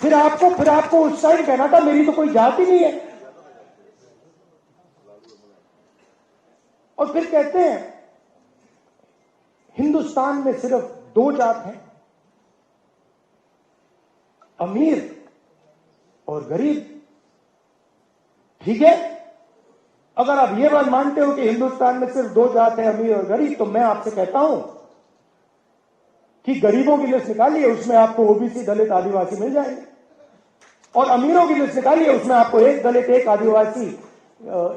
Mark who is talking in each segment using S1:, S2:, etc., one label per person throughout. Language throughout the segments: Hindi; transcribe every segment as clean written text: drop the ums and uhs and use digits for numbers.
S1: फिर आपको उस टाइम कहना था मेरी तो कोई जात ही नहीं है। और फिर कहते हैं हिंदुस्तान में सिर्फ 2 जात हैं, अमीर और गरीब। ठीक है, अगर आप ये बात मानते हो कि हिंदुस्तान में सिर्फ 2 जात है, अमीर और गरीब, तो मैं आपसे कहता हूं कि गरीबों की लिस्ट निकालिए, उसमें आपको ओबीसी, दलित, आदिवासी मिल जाएंगे। और अमीरों की लिस्ट निकालिए, उसमें आपको 1 दलित, 1 आदिवासी,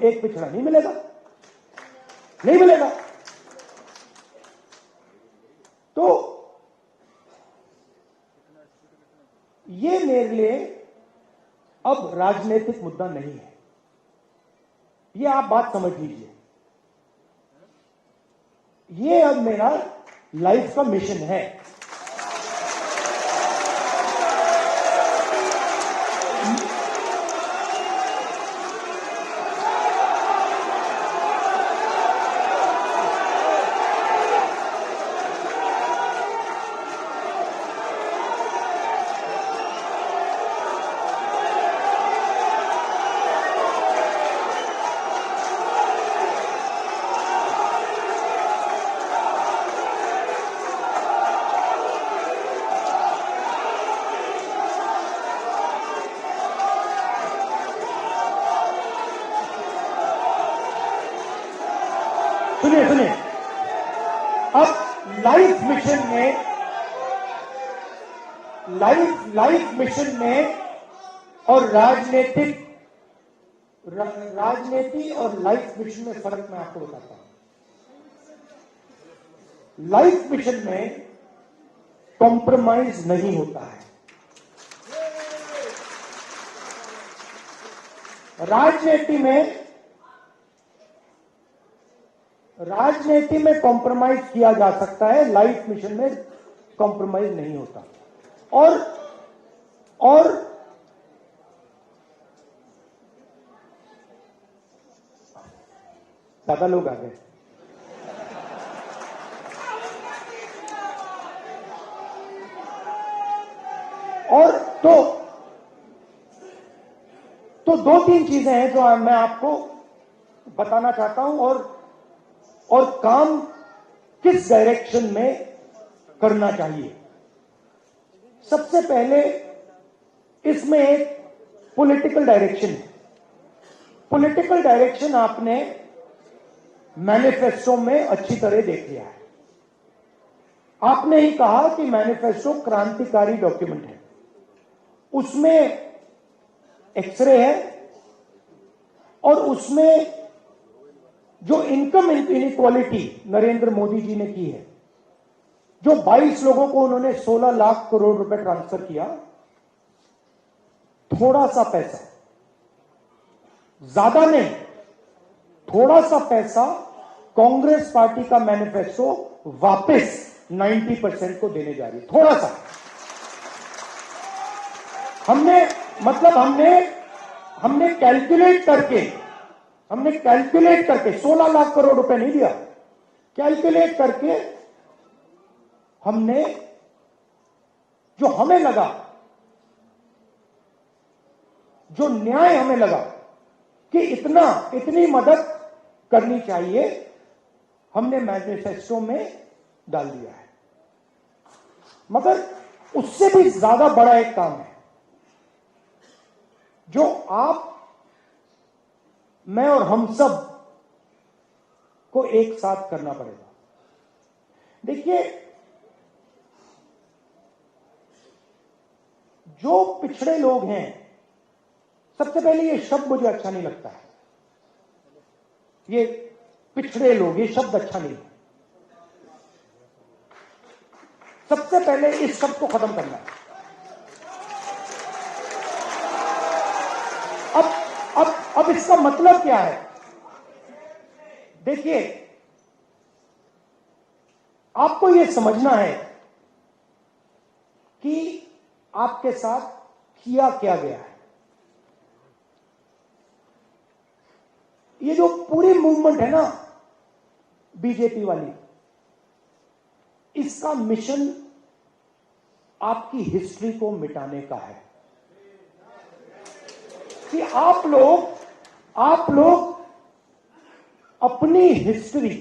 S1: 1 पिछड़ा नहीं मिलेगा, नहीं मिलेगा। तो ये मेरे लिए अब राजनीतिक मुद्दा नहीं है, ये आप बात समझ लीजिए। ये अब मेरा लाइफ का मिशन है। सुनिए, अब लाइफ मिशन में और राजनीति और लाइफ मिशन में फर्क मैं आपको बताता हूं। लाइफ मिशन में कॉम्प्रोमाइज नहीं होता है, राजनीति में कॉम्प्रोमाइज किया जा सकता है, लाइफ मिशन में कॉम्प्रोमाइज नहीं होता। और ज्यादा लोग आ गए। और तो 2-3 चीजें हैं जो मैं आपको बताना चाहता हूं, और काम किस डायरेक्शन में करना चाहिए। सबसे पहले इसमें एक पॉलिटिकल डायरेक्शन है। पॉलिटिकल डायरेक्शन आपने मैनिफेस्टो में अच्छी तरह देख लिया है। आपने ही कहा कि मैनिफेस्टो क्रांतिकारी डॉक्यूमेंट है, उसमें एक्सरे है, और उसमें जो इनकम इनइक्वालिटी नरेंद्र मोदी जी ने की है, जो 22 लोगों को उन्होंने 16 लाख करोड़ रुपए ट्रांसफर किया, थोड़ा सा पैसा, ज्यादा नहीं, थोड़ा सा पैसा कांग्रेस पार्टी का मैनिफेस्टो वापस 90% को देने जा रही है। थोड़ा सा हमने कैलकुलेट करके 16 लाख करोड़ रुपए नहीं दिया, कैलकुलेट करके हमने जो हमें लगा, जो न्याय हमें लगा कि इतनी मदद करनी चाहिए, हमने मैनिफेस्टो में डाल दिया है। मगर उससे भी ज्यादा बड़ा एक काम है जो आप, मैं और हम सब को एक साथ करना पड़ेगा। देखिए, जो पिछड़े लोग हैं, सबसे पहले ये शब्द मुझे अच्छा नहीं लगता है, ये पिछड़े लोग, ये शब्द अच्छा नहीं है। सबसे पहले इस शब्द को खत्म करना है। अब इसका मतलब क्या है? देखिए, आपको यह समझना है कि आपके साथ किया क्या गया है। ये जो पूरी मूवमेंट है ना बीजेपी वाली, इसका मिशन आपकी हिस्ट्री को मिटाने का है। कि आप लोग अपनी हिस्ट्री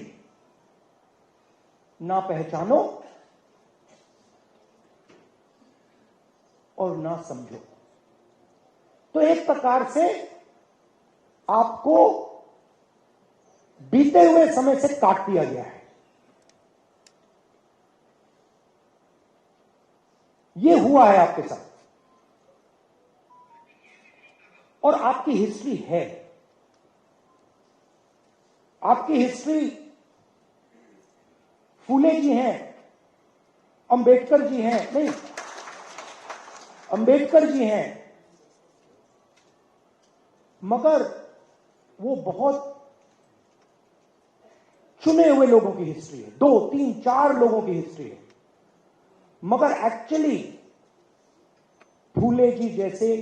S1: ना पहचानो और ना समझो। तो एक प्रकार से आपको बीते हुए समय से काट दिया गया है। यह हुआ है आपके साथ, और आपकी हिस्ट्री है। आपकी हिस्ट्री फूले जी हैं, अंबेडकर जी हैं, नहीं, अंबेडकर जी हैं, मगर वो बहुत चुने हुए लोगों की हिस्ट्री है, 2, 3, 4 लोगों की हिस्ट्री है। मगर एक्चुअली फूले जी जैसे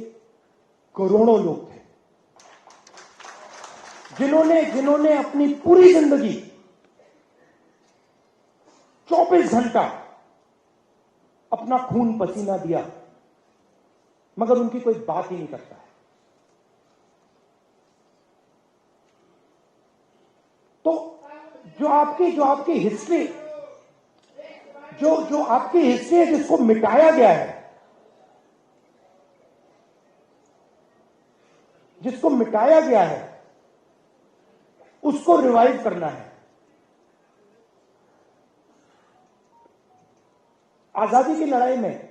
S1: करोड़ों लोग थे जिन्होंने अपनी पूरी जिंदगी 24 घंटा अपना खून पसीना दिया, मगर उनकी कोई बात ही नहीं करता है। तो जो आपकी हिस्ट्री, जो आपकी हिस्ट्री है, जिसको मिटाया गया है, जिसको मिटाया गया है, उसको रिवाइव करना है। आजादी की लड़ाई में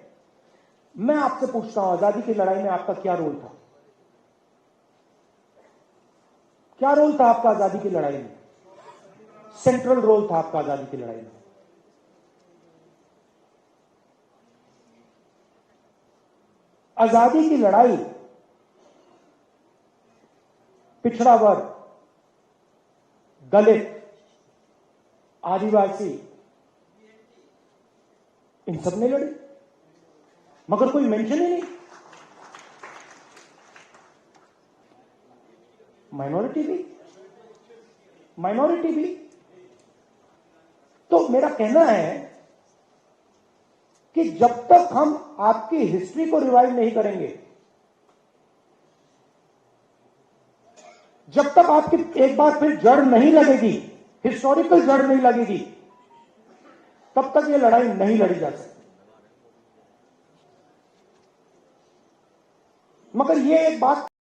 S1: मैं आपसे पूछता हूं, आजादी की लड़ाई में आपका क्या रोल था? क्या रोल था आपका आजादी की लड़ाई में? सेंट्रल रोल था आपका आजादी की लड़ाई में। आजादी की लड़ाई पिछड़ा वर्ग, दलित, आदिवासी, इन सब ने लड़ी, मगर कोई मेंशन ही नहीं। माइनॉरिटी भी। तो मेरा कहना है कि जब तक हम आपकी हिस्ट्री को रिवाइव नहीं करेंगे, जब तक आपकी एक बार फिर जड़ नहीं लगेगी, हिस्टोरिकल जड़ नहीं लगेगी, तब तक ये लड़ाई नहीं लड़ी जा सकती। मगर ये एक बात